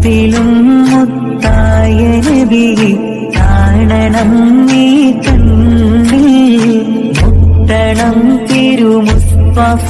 മുത്തിലും മുത്തായ നബിയെ കാണണം നീ കണ്ണിൽ, മുത്തണം തിരുമുസ്തഫ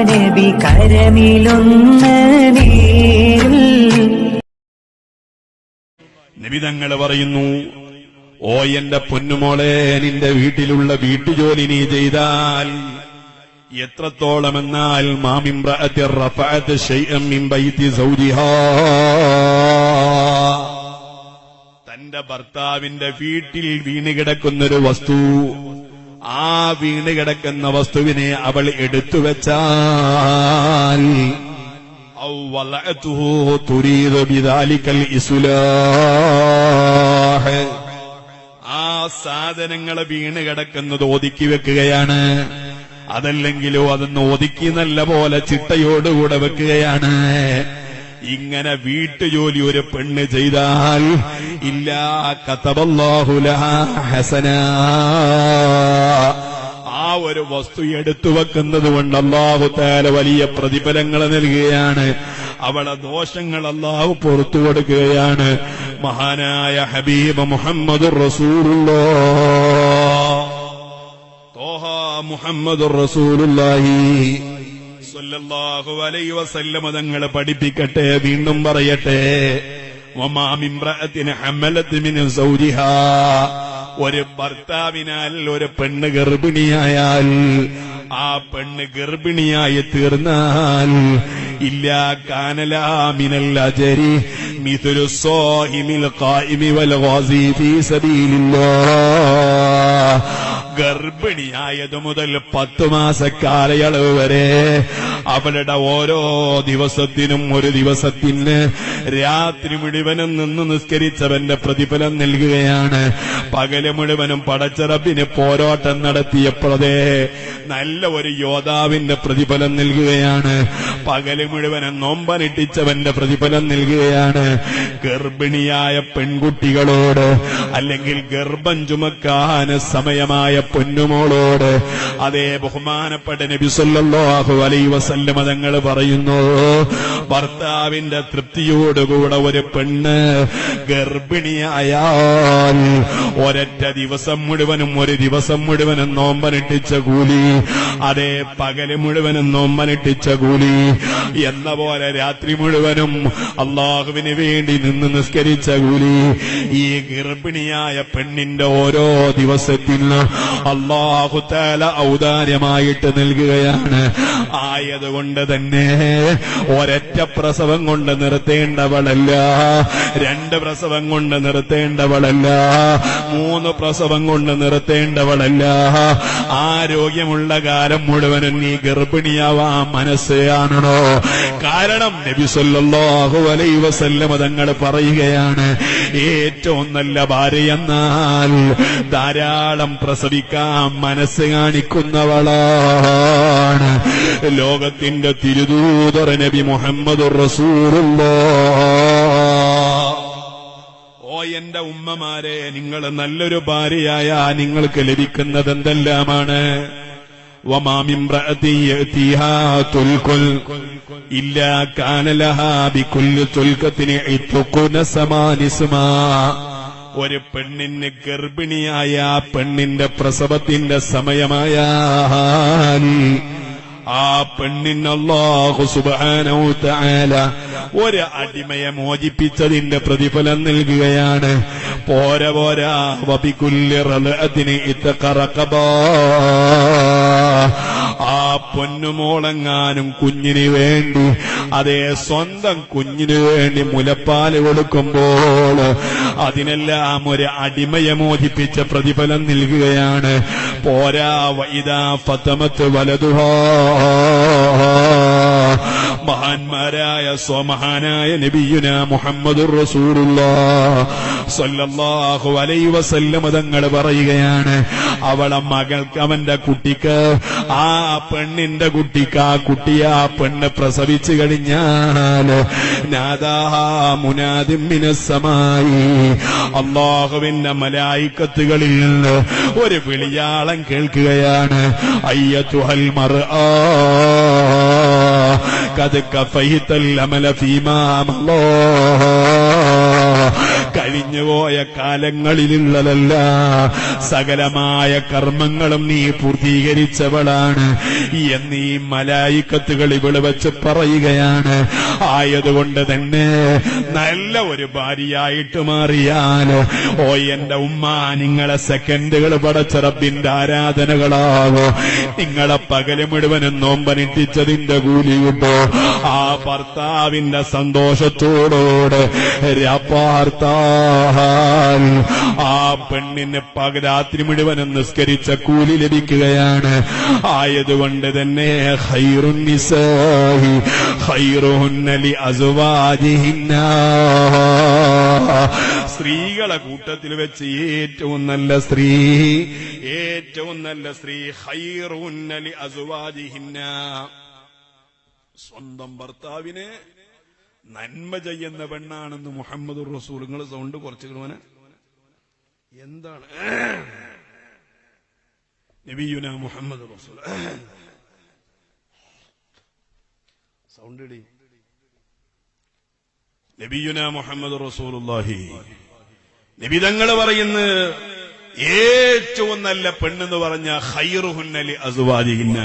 നബി കരമിലൊന്ന് നേരിൽ. നബി തങ്ങൾ പറയുന്നു, ഓ എന്റെ പൊന്നുമോളെ, നിന്റെ വീട്ടിലുള്ള വീട്ടുജോലി നീ ചെയ്താൽ എത്രത്തോളമെന്നാൽ മാമിംറഅത്തി റഫഅത് ശൈഅൻ മിൻ ബൈതി സൗജിഹാ, തന്റെ ഭർത്താവിന്റെ വീട്ടിൽ വീണുകിടക്കുന്നൊരു വസ്തു, ആ വീണുകിടക്കുന്ന വസ്തുവിനെ അവൾ എടുത്തുവെച്ചാൽ ഔ വലഅതുഹു തുരീദു ബിദാലികൽ ഇസ്ലാഹ്, ആ സാധനങ്ങളെ വീണുകിടക്കുന്നത് ഒതുക്കി വെക്കുകയാണ്, അതല്ലെങ്കിലോ അതൊന്ന് ഒതുക്കി നല്ല പോലെ ചിട്ടയോടുകൂടെ വെക്കുകയാണ്. ഇങ്ങനെ വീട്ടുജോലി ഒരു പെണ്ണ് ചെയ്താൽ ഇല്ലാ കതബല്ലാഹു ലഹാ ഹസനാ, ആ ഒരു വസ്തു എടുത്തു വെക്കുന്നത് കൊണ്ട് അല്ലാഹു തആല വലിയ പ്രതിഫലങ്ങൾ നൽകുകയാണ്, അവളെ ദോഷങ്ങൾ അല്ലാഹു പുറത്തു കൊടുക്കുകയാണ്. മഹാനായ ഹബീബ് മുഹമ്മദുർ റസൂലുള്ളാഹ് മുഹമ്മദുർ റസൂലുള്ളാഹി സ്വല്ലല്ലാഹു അലൈഹി വസല്ലം തങ്ങൾ പഠിപ്പിക്കട്ടെ, വീണ്ടും പറയട്ടെ, വമാ മിംറഅത്തിൻ ഹമലത് മിൻ സൗജിഹാ, ഒരു ഭർത്താവിനാൽ ഒരു പെണ്ണ് ഗർഭിണിയായാൽ, ആ പെണ്ണ് ഗർഭിണിയായി തീർന്നാൽ ഇല്ലാ കാനലാ മിനൽ അജരി മിഥ്ലു സ്വാഹിമിൽ ഖായിമി വൽ ഗാസി ഫീ സബീലില്ലാഹ്, ഗർഭിണിയായത് മുതൽ 10 മാസക്കാലയളവ് വരെ അവളുടെ ഓരോ ദിവസത്തിനും ഒരു ദിവസത്തിന് രാത്രി മുഴുവനും നിന്ന് നിസ്കരിച്ചവന്റെ പ്രതിഫലം നൽകുകയാണ്. പകല് മുഴുവനും പടച്ച റബ്ബിന് പോരാട്ടം നടത്തിയപ്പോഴേ നല്ല ഒരു യോദ്ധാവിന്റെ പ്രതിഫലം നൽകുകയാണ്. പകല് മുഴുവനും നോമ്പനുഷ്ഠിച്ചവന്റെ പ്രതിഫലം നൽകുകയാണ്. ഗർഭിണിയായ പെൺകുട്ടികളോട് അല്ലെങ്കിൽ ഗർഭം ചുമക്കാൻ സമയമായ പൊന്നുമോളോട് അതേ ബഹുമാനപ്പെട്ട നബി സല്ലല്ലാഹു അലൈഹി വസല്ലം തങ്ങൾ പറയുന്നു, ഭർത്താവിന്റെ തൃപ്തിയോടുകൂടെ ഒരു പെണ്ണ് ഗർഭിണിയായാൽ ഒരൊറ്റ ദിവസം മുഴുവനും ഒരു ദിവസം മുഴുവനും നോമ്പനുഷ്ഠിച്ച കൂലി, അതേ പകല് മുഴുവനും നോമ്പനുഷ്ഠിച്ച കൂലി എന്ന പോലെ രാത്രി മുഴുവനും അള്ളാഹുവിന് വേണ്ടി നിന്ന് നിസ്കരിച്ച കൂലി ഈ ഗർഭിണിയായ പെണ്ണിന്റെ ഓരോ ദിവസത്തിന് അല്ലാഹു തആല ഔദാര്യമായിട്ട് നൽകുകയാണ്. ആയതുകൊണ്ട് തന്നെ ഒരൊറ്റ പ്രസവം കൊണ്ട് നിർത്തേണ്ടവളല്ല, 2 പ്രസവം കൊണ്ട് നിർത്തേണ്ടവളല്ല, 3 പ്രസവം കൊണ്ട് നിർത്തേണ്ടവളല്ല. ആരോഗ്യമുള്ള കാലം മുഴുവനും നീ ഗർഭിണിയാവാൻ മനസ്സാണോ? കാരണം നബി സല്ലല്ലാഹു അലൈഹി വസല്ലം തങ്ങൾ പറയുകയാണ്, ഏറ്റവും നല്ല ഭാര്യ എന്നാൽ ധാരാളം പ്രസവിക്കാൻ മനസ്സ് കാണിക്കുന്നവളാണ്. ലോകത്തിന്റെ തിരുദൂതർ നബി മുഹമ്മദുർ റസൂലുള്ളാഹ്. ഓ എന്റെ ഉമ്മമാരെ, നിങ്ങൾ നല്ലൊരു ഭാര്യയായ നിങ്ങൾക്ക് ലഭിക്കുന്നത് എന്തെല്ലാമാണ്? വമാ മിംറഅതി യഅതിഹാ തുൽകുൽ ഇല്ലാ കാന ലഹാ ബികുല്ലി തുൽകത്തിൻ ഇത്ഖുന സമാനിസ്മാ, ഒരു പെണ്ണിന് ഗർഭിണിയായ പെണ്ണിന്റെ പ്രസവത്തിന്റെ സമയമായാൽ ആ പെണ്ണിന് അല്ലാഹു സുബ്ഹാനഹു തആല ഒരു അടിമയെ മോചിപ്പിച്ചതിന്റെ പ്രതിഫലം നൽകുകയാണ്. പോരാ വബികുല്ലി റലഅതിൻ ഇത്ഖറഖബാ, ആ പൊന്നുമോളെങ്ങാനും കുഞ്ഞിന് വേണ്ടി അതേ സ്വന്തം കുഞ്ഞിന് വേണ്ടി മുലപ്പാല് കൊടുക്കുമ്പോൾ അതിനെല്ലാം ഒരു അടിമയെ മോചിപ്പിച്ച പ്രതിഫലം നൽകുകയാണ്. പോരാ വഇദാ ഫതമത് വലതുഹാ, മഹാന്മാരായ സ്വമഹാനായ നബിയുനാ മുഹമ്മദുർ റസൂലുള്ളാഹ് സ്വല്ലല്ലാഹു അലൈഹി വസല്ലം തങ്ങൾ പറയുകയാണ്, അവളെ മകൾക്ക് അവന്റെ കുട്ടിക്ക് ആ പെണ്ണിന്റെ കുട്ടിക്ക് ആ കുട്ടിയെ ആ പെണ്ണ് പ്രസവിച്ചു കഴിഞ്ഞാൽ നാദാഹാ മുനാദിൻ മിനസ് സമായി, അല്ലാഹുവിന്റെ മലായികത്തുകളിൽ നിന്ന് ഒരു വിളിയാളം കേൾക്കുകയാണ്, അയ്യതുഹൽ മർആ, ഖദ് കഫൈതൽ അമല ഫീമാ മളാ, കഴിഞ്ഞുപോയ കാലങ്ങളിലുള്ളതല്ല സകലമായ കർമ്മങ്ങളും നീ പൂർത്തീകരിച്ചവളാണ് എന്നീ മലായിക്കത്തുകൾ ഇവിടെ വെച്ച് പറയുകയാണ്. ആയതുകൊണ്ട് തന്നെ നല്ല ഒരു ഭാര്യയായിട്ട് മാറിയാൽ ഓ എന്റെ ഉമ്മ, നിങ്ങളെ സെക്കൻഡുകൾ പടച്ച റബ്ബിന്റെ ആരാധനകളാകോ, നിങ്ങളെ പകല് മുഴുവനും നോമ്പനുഷ്ഠിച്ചതിന്റെ കൂലി കിട്ടോ. ആ ഭർത്താവിന്റെ സന്തോഷത്തോടോട് രാപ്പാർത്താൽ ആ പെണ്ണിന് രാത്രി മുഴുവനും നിസ്കരിച്ച കൂലി ലഭിക്കുകയാണ്. ആയതുകൊണ്ട് തന്നെ ഖൈറുൻ നിസാഹി ഖൈറുഹുന്ന ലി അസ്വാജിഹിന്ന, സ്ത്രീകളെ കൂട്ടത്തിൽ വെച്ച് ഏറ്റവും നല്ല സ്ത്രീ ഖൈറുഹുന്ന ലി അസ്വാജിഹിന്ന, സ്വന്തം ഭർത്താവിനെ നന്മ ചെയ്യുന്ന പെണ്ണാണെന്ന് മുഹമ്മദുർ റസൂൽ. നിങ്ങൾ സൗണ്ട് കുറച്ച് കിടുവാന് എന്താണ് നബിയുന മുഹമ്മദ് റസൂൽ സൗണ്ട് ഇടി. നബിയുന മുഹമ്മദ് റസൂലുള്ളാഹി നബി തങ്ങൾ പറയുന്ന ഏറ്റവും നല്ല പെണ്ണെന്ന് പറഞ്ഞ ഖൈറുഹുന്ന ലി അസ്വാജിഹിന്ന,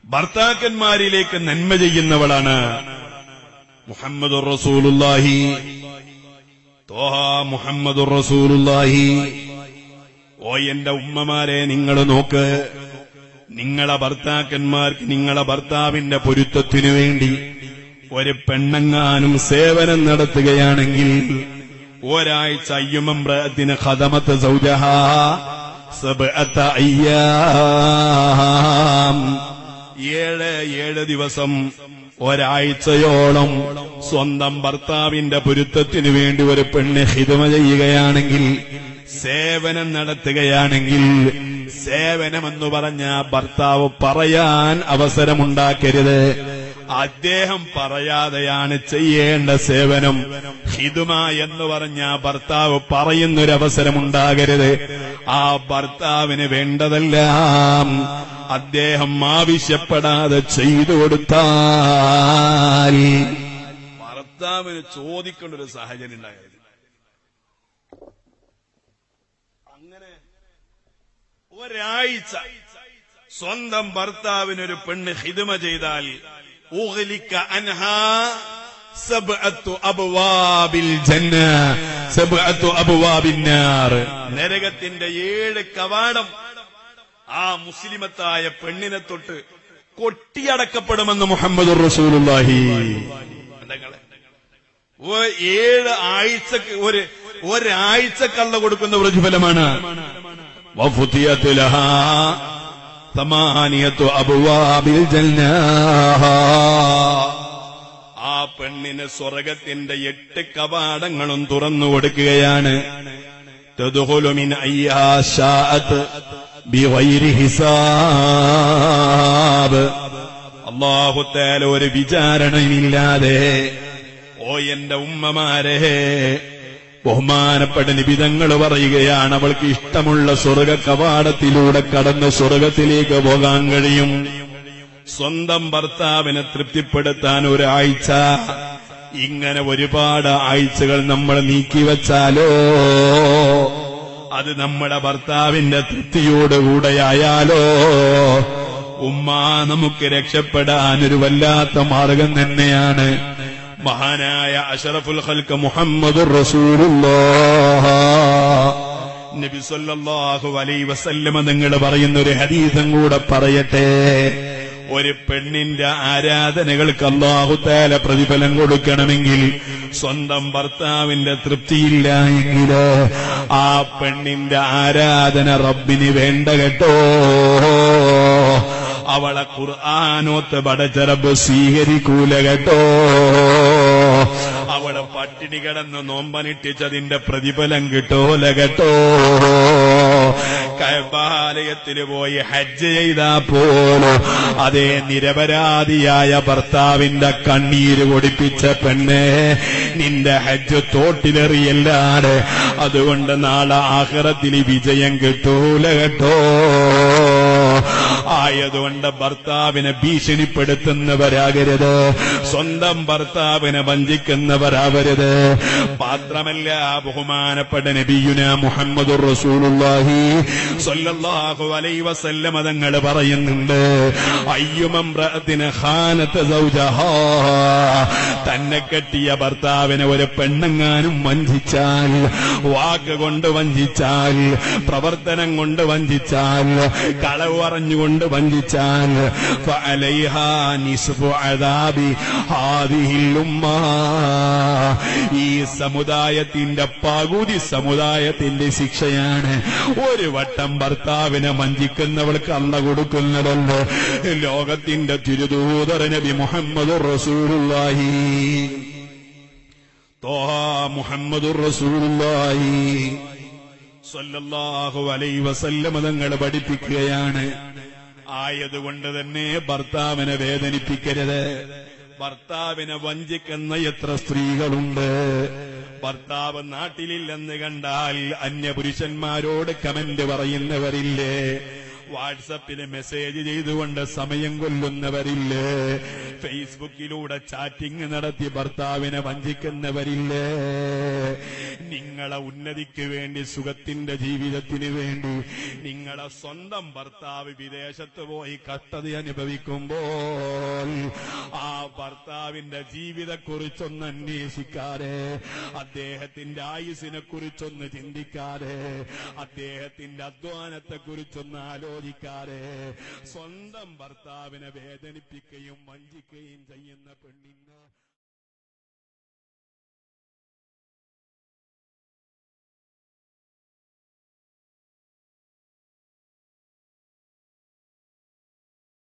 ഭർത്താക്കന്മാരിലേക്ക് നന്മ ചെയ്യുന്നവളാണ് മുഹമ്മദുർ റസൂലുള്ളാഹി. തോഹ മുഹമ്മദുർ റസൂലുള്ളാഹി. ഓ എന്റെ ഉമ്മമാരെ, നിങ്ങൾ നോക്ക്, നിങ്ങളെ ഭർത്താക്കന്മാർക്ക് നിങ്ങളെ ഭർത്താവിന്റെ പൊരുത്തത്തിനു വേണ്ടി ഒരു പെണ്ണങ്ങാനും സേവനം നടത്തുകയാണെങ്കിൽ ഒരാഴ്ച അയ്യുമംറഅത്തിന ഖദമത സൗജഹാ സബ്അത അയ്യാം, 7 ദിവസം ഒരാഴ്ചയോളം സ്വന്തം ഭർത്താവിന്റെ പൊരുത്തത്തിനു വേണ്ടി ഒരു പെണ്ണ് ഖിദ്മ ചെയ്യുകയാണെങ്കിൽ, സേവനം നടത്തുകയാണെങ്കിൽ, സേവനമെന്ന് പറഞ്ഞ ഭർത്താവ് പറയാൻ അവസരമുണ്ടാക്കരുത്. അദ്ദേഹം പറയാതെയാണ് ചെയ്യേണ്ട സേവനം. ഖിദ്മ എന്ന് പറഞ്ഞ ഭർത്താവ് പറയുന്നൊരവസരമുണ്ടാകരുത്. ആ ഭർത്താവിന് വേണ്ടതെല്ലാം അദ്ദേഹം ആവശ്യപ്പെടാതെ ചെയ്തു കൊടുത്താൽ ഭർത്താവിന് ചോദിക്കേണ്ട ഒരു സാഹചര്യം ഉണ്ടാകരുത്. അങ്ങനെ ഒരാഴ്ച സ്വന്തം ഭർത്താവിനൊരു പെണ്ണ് ഖിദ്മ ചെയ്താൽ ഉഗ്ലിക അൻഹാ സബ്അത്തു അബ്വാബിൽ ജന്ന സബ്അത്തു അബ്വാബിൻ നാർ, നരകത്തിന്റെ 7 കവാടം ആ മുസ്ലിമത്തായ പെണ്ണിനെ തൊട്ട് കൊട്ടിയടക്കപ്പെടുമെന്ന് മുഹമ്മദുർ റസൂലുള്ളാഹി. 7 ആഴ്ചക്ക് ഒരാഴ്ചക്കള്ള കൊടുക്കുന്ന പ്രതിഫലമാണ്. വഫുതിയത് ലഹാ തമാനിയത്തു അബ്വാബിൽ ജന്ന, ആ പെണ്ണിന് സ്വർഗത്തിന്റെ 8 കവാടങ്ങളും തുറന്നു കൊടുക്കുകയാണ്. തദ്ഖുലു മിൻ അയ്യാ ശാഅത് ബിഗൈരി ഹിസാബ്, അല്ലാഹു തആല ഒരു വിചാരണയുമില്ലാതെ. ഓ എന്റെ ഉമ്മമാരെ, ബഹുമാനപ്പെട്ട നിബിതങ്ങൾ പറയുകയാണ്, അവൾക്ക് ഇഷ്ടമുള്ള സ്വർഗ കവാടത്തിലൂടെ കടന്ന് സ്വർഗത്തിലേക്ക് പോകാൻ കഴിയും. സ്വന്തം ഭർത്താവിനെ തൃപ്തിപ്പെടുത്താൻ ഒരാഴ്ച, ഇങ്ങനെ ഒരുപാട് ആഴ്ചകൾ നമ്മൾ നീക്കിവച്ചാലോ, അത് നമ്മുടെ ഭർത്താവിന്റെ തൃപ്തിയോടുകൂടെയായാലോ ഉമ്മ, നമുക്ക് രക്ഷപ്പെടാൻ ഒരു വല്ലാത്ത മാർഗം തന്നെയാണ്. മഹാനായ അഷ്റഫുൽ ഖൽഖ് മുഹമ്മദുർ റസൂലുള്ളാഹ് നബി സല്ലല്ലാഹു അലൈഹി വസല്ലം നിങ്ങൾ പറയുന്ന ഒരു ഹദീസും കൂടെ പറയട്ടെ. ഒരു പെണ്ണിന്റെ ആരാധനകൾക്ക് അല്ലാഹു തആല പ്രതിഫലം കൊടുക്കണമെങ്കിൽ സ്വന്തം ഭർത്താവിന്റെ തൃപ്തിയില്ല എങ്കിൽ ആ പെണ്ണിന്റെ ആരാധന റബ്ബിന് വേണ്ട കേട്ടോ. അവളെ ഖുർആനോത്ത് പടച്ച റബ്ബ് സ്വീകരിക്കൂല കേട്ടോ. അവളെ പട്ടിണി കിടന്ന് നോമ്പനുഷ്ഠിച്ചതിന്റെ പ്രതിഫലം കിട്ടൂല കേട്ടോ. കഅബാലയത്തിൽ പോയി ഹജ്ജ് ചെയ്താ പോലും അതേ നിരപരാധിയായ ഭർത്താവിന്റെ കണ്ണീര് പൊടിപ്പിച്ച പെണ്ണെ, നിന്റെ ഹജ്ജ് തോട്ടിലെറിയല്ലാണ്. അതുകൊണ്ട് നാളെ ആഖിറത്തിൽ വിജയം കിട്ടൂല കേട്ടോ. ആയതുകൊണ്ട് ഭർത്താവിനെ ഭീഷണിപ്പെടുത്തുന്നവരാകരുത്, സ്വന്തം ഭർത്താവിനെ വഞ്ചിക്കുന്നവരാവരുത്. മാത്രമല്ല, ബഹുമാനപ്പെട്ട നബിയുനാ മുഹമ്മദുർ റസൂലുള്ളാഹി സ്വല്ലല്ലാഹു അലൈഹി വസല്ലം തങ്ങൾ പറയുന്നുണ്ട്, അയ്യുമംറഅത്തിന ഖാനത സൗജഹാ, തന്നെ കെട്ടിയ ഭർത്താവിനെ ഒരു പെണ്ണെങ്ങാനും വഞ്ചിച്ചാൽ, വാക്ക് കൊണ്ട് വഞ്ചിച്ചാൽ, പ്രവർത്തനം കൊണ്ട് വഞ്ചിച്ചാൽ, കളവ് പറഞ്ഞുകൊണ്ട് വഞ്ചിച്ചാൽ, ഫഅലൈഹാ നിസ്ഫു അദാബി ഹാദിഹിൽ ഉമ്മ, ഈ സമുദായത്തിന്റെ പകുതി സമുദായത്തിന്റെ ശിക്ഷയാണ് ഒരു വട്ടം ഭർത്താവിനെ വഞ്ചിക്കുന്നവൾക്ക് അല്ലാഹു കൊടുക്കുന്നതല്ല. ലോകത്തിന്റെ തിരുദൂതർ നബി മുഹമ്മദുർ റസൂലുള്ളാഹി ത്വാഹ മുഹമ്മദുർ റസൂലുള്ളാഹി സ്വല്ലല്ലാഹു അലൈഹി വസല്ലം തങ്ങൾ പഠിപ്പിക്കുകയാണ്, ആയതുകൊണ്ട് തന്നെ ഭർത്താവിനെ വേദനിപ്പിക്കരുത്. ഭർത്താവിനെ വഞ്ചിക്കുന്ന എത്ര സ്ത്രീകളുണ്ട്. ഭർത്താവ് നാട്ടിലില്ലെന്ന് കണ്ടാൽ അന്യപുരുഷന്മാരോട് കമന്റ് പറയുന്നവരില്ലേ, വാട്സപ്പിന് മെസ്സേജ് ചെയ്തുകൊണ്ട് സമയം കൊല്ലുന്നവരില്ലേ, ഫേസ്ബുക്കിലൂടെ ചാറ്റിംഗ് നടത്തി ഭർത്താവിനെ വഞ്ചിക്കുന്നവരില്ലേ. നിങ്ങളെ ഉന്നതിക്ക് വേണ്ടി, സുഖത്തിന്റെ ജീവിതത്തിന് വേണ്ടി നിങ്ങളെ സ്വന്തം ഭർത്താവ് വിദേശത്ത് പോയി കഷ്ടത അനുഭവിക്കുമ്പോൾ ആ ഭർത്താവിന്റെ ജീവിതക്കുറിച്ചൊന്ന് അന്വേഷിക്കാതെ, അദ്ദേഹത്തിന്റെ ആയുസിനെ കുറിച്ചൊന്ന് ചിന്തിക്കാതെ, അദ്ദേഹത്തിന്റെ അധ്വാനത്തെക്കുറിച്ചൊന്ന് ആലോചിക്കാതെ സ്വന്തം ഭർത്താവിനെ വേദനിപ്പിക്കുകയും വഞ്ചിക്കുകയും ചെയ്യുന്ന പെണ്ണിന്